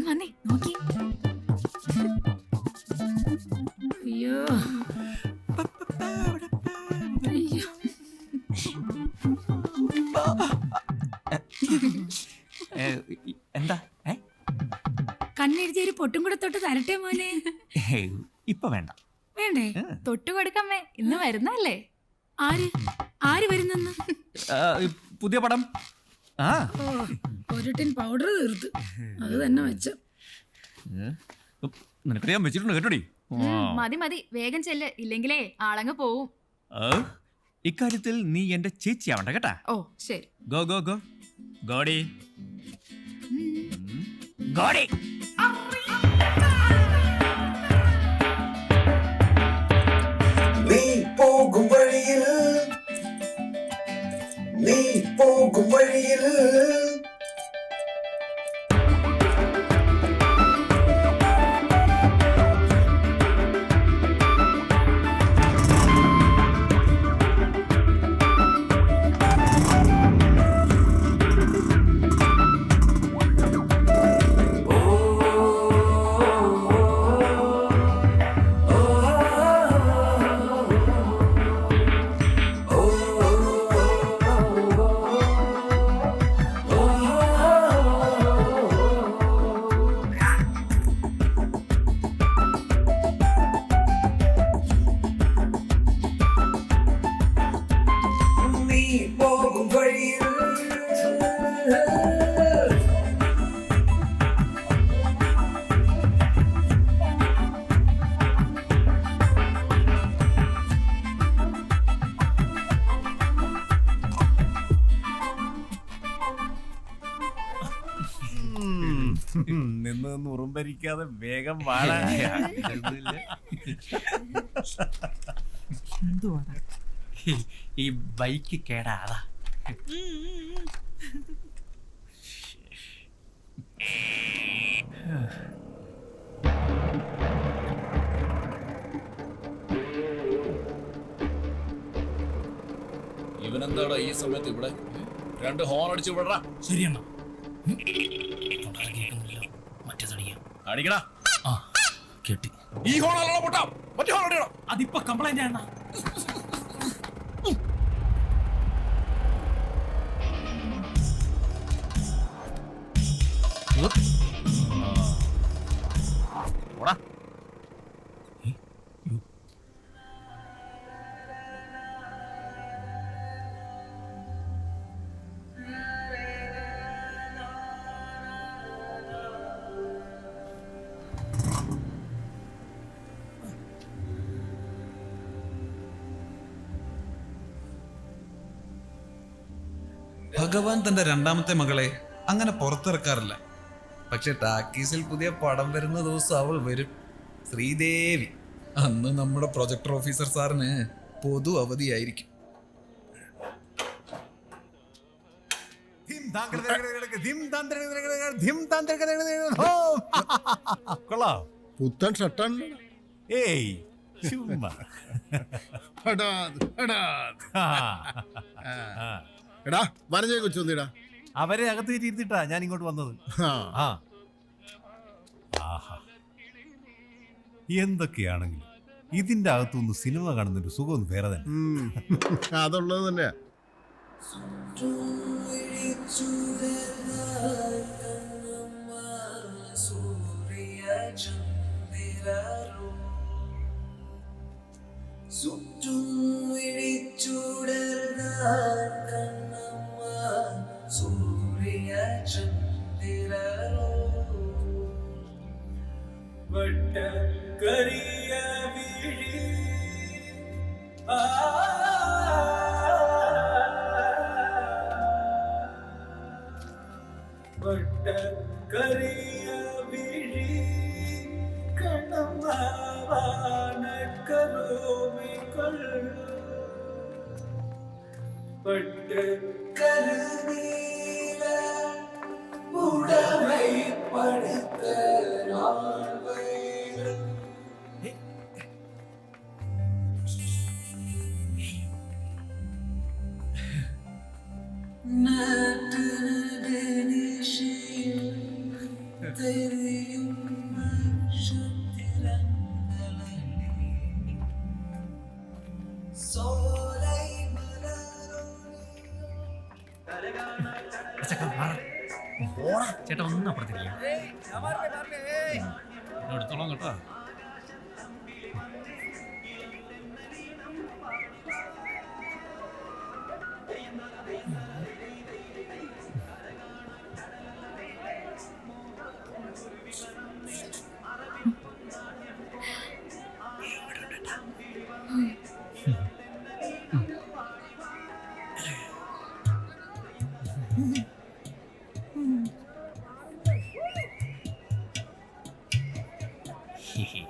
വന്നേ നോക്കി. അയ്യോ അയ്യോ എന്താ കണ്ണെഴുതി ഒരു പൊട്ടും കൂടെ തൊട്ട് തരട്ടെ മോനെ. ഇപ്പൊ വേണ്ട. വേണ്ടേ? തൊട്ട് കൊടുക്കമ്മേ, ഇന്ന് വരുന്നല്ലേ. ആര് ആര് വരുന്നെന്ന്? പുതിയ പടം. ഒരു ടിൻ പൗഡർ തീർത്ത്, അത് തന്നെ വെച്ച. നിനക്കറിയാൻ വെച്ചിട്ടുണ്ട് കേട്ടോടി. മതി മതി, വേഗം ചെല്ല്, ഇല്ലെങ്കിലേ ആളങ്ങ് പോവും. ഇക്കാര്യത്തിൽ നീ എന്റെ ചേച്ചിയാവണ്ട കേട്ടാ. ഓ ശരി. ഗോ ഗോ ഗോ ഗോഡി ഗോഡി. നീ പോകും വഴിയിൽ, നീ പോകും വഴിയിൽ നിന്ന് ഉറുമ്പരിക്കാതെ വേഗം വാഴ. ഈ ബൈക്ക് കേടാതാ. ഇവനെന്താടാ ഈ സമയത്ത് ഇവിടെ? 2 ഹോൺ അടിച്ചു വിടറാ. ശരിയെന്നാ. അടിക്കടാ. കേട്ടി. ഈ ഹോൺ അല്ലടാ പൊട്ടാ, മറ്റേ ഹോൺ അടിക്കണം. അതിപ്പോ കംപ്ലൈന്റ് ആണ്. ഭഗവാൻ തന്റെ രണ്ടാമത്തെ മകളെ അങ്ങനെ പുറത്തിറക്കാറില്ല. പക്ഷെ ടാക്കീസിൽ പുതിയ പടം വരുന്ന ദിവസം അവൾ വരും. ശ്രീദേവി. അന്ന് നമ്മുടെ പ്രൊജക്ടർ ഓഫീസർ സാറിന് പൊതു അവധിയായിരിക്കും. കൊള്ളാം. പുത്തൻ ഷർട്ടാണ്. ഏയ് ചുമ്മാ. എടാ വനജയെ കൊച്ചൊന്നിടാ. അവരെ അകത്ത് ഇരുത്തിട്ടാ ഞാൻ ഇങ്ങോട്ട് വന്നത്. എന്തൊക്കെയാണെങ്കിലും ഇതിന്റെ അകത്തുനിന്ന് സിനിമ കാണുന്നൊരു സുഖം വേറെ തന്നെ. അതുള്ളത് തന്നെയാ. Not ചേട്ടാ ഒന്നും അപ്പുറത്തിരിക്കാം. എടുത്തോളാം കേട്ടോ.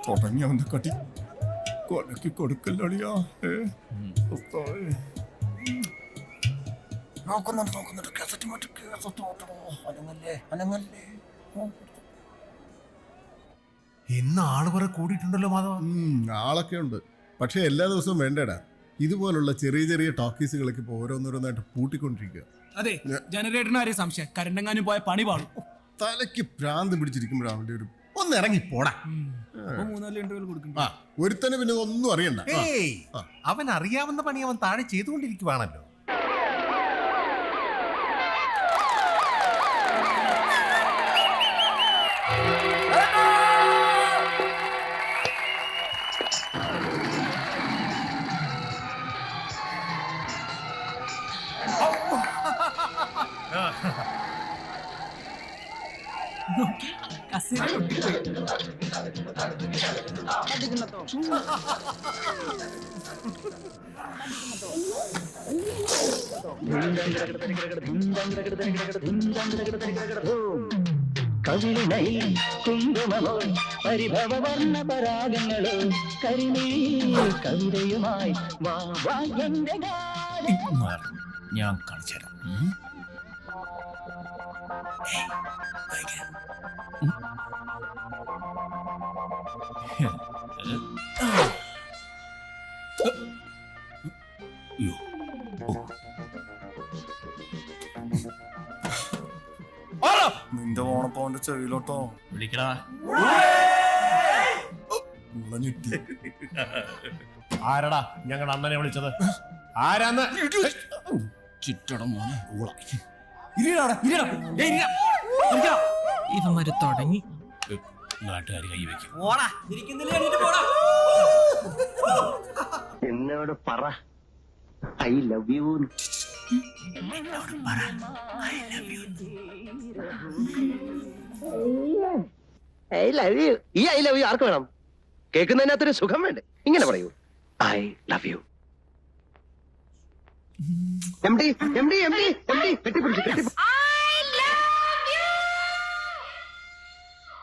തുടങ്ങി അവന്റെ കടി കൊലക്ക് കൊടുക്കല്ലടിയാ. നോക്കുന്നുണ്ട് കാസറ്റ് മാറ്റി അനങ്ങല്ലേ. ഇന്ന് ആള് കുറെ കൂടിയിട്ടുണ്ടല്ലോ മാധവ. ആളൊക്കെ ഉണ്ട്, പക്ഷെ എല്ലാ ദിവസവും വേണ്ടടാ. ഇതുപോലുള്ള ചെറിയ ചെറിയ ടോക്കീസുകളൊക്കെ ഇപ്പൊ ഓരോന്നോരോന്നായിട്ട് പൂട്ടിക്കൊണ്ടിരിക്കുക. അതെ, ജനറേറ്ററിന് ആരെയും സംശയം കരണ്ടെങ്ങാനും പോയ പണി പാടും. തലയ്ക്ക് ഭ്രാന്ത് പിടിച്ചിരിക്കുമ്പോഴാണ് അവന്റെ ഒരു ഒന്ന് ഇറങ്ങി പോടാ. 3-4 ഇന്റർവ്യൂ കൊടുക്കും. ആ ഒരുത്തന് പിന്നെ ഒന്നും അറിയണ്ട. ഏയ് അവൻ അറിയാവുന്ന പണി അവൻ താഴെ ചെയ്തുകൊണ്ടിരിക്കുവാണല്ലോ. കവിളിനൈ കുങ്കുമമോ പരിഭവ വർണ്ണ പരാഗങ്ങളോ കരിനീ കവിതയുമായി വാ വാ എന്റെ ഞാൻ കാണിച്ചുതരാം. നിന്റെ ഓണപ്പവന്റെ ചെവിയിലോട്ടോ വിളിക്കടാ. ഞെട്ടി. ആരടാ ഞങ്ങളുടെ അണ്ണനെ വിളിച്ചത്? ആരാന്ന്? ചുറ്റടം മോനെ. ഇവന്മാര് തുടങ്ങി. നാട്ടുകാർ കൈവയ്ക്കും. എന്നോട് പറ I love you. I love you. ഈ ഐ ലവ് യു ആർക്ക് വേണം? കേൾക്കുന്നതിനകത്തൊരു സുഖം വേണ്ടേ? ഇങ്ങനെ പറയൂ, I love you. M D കെട്ടിപ്പിടിച്ചു.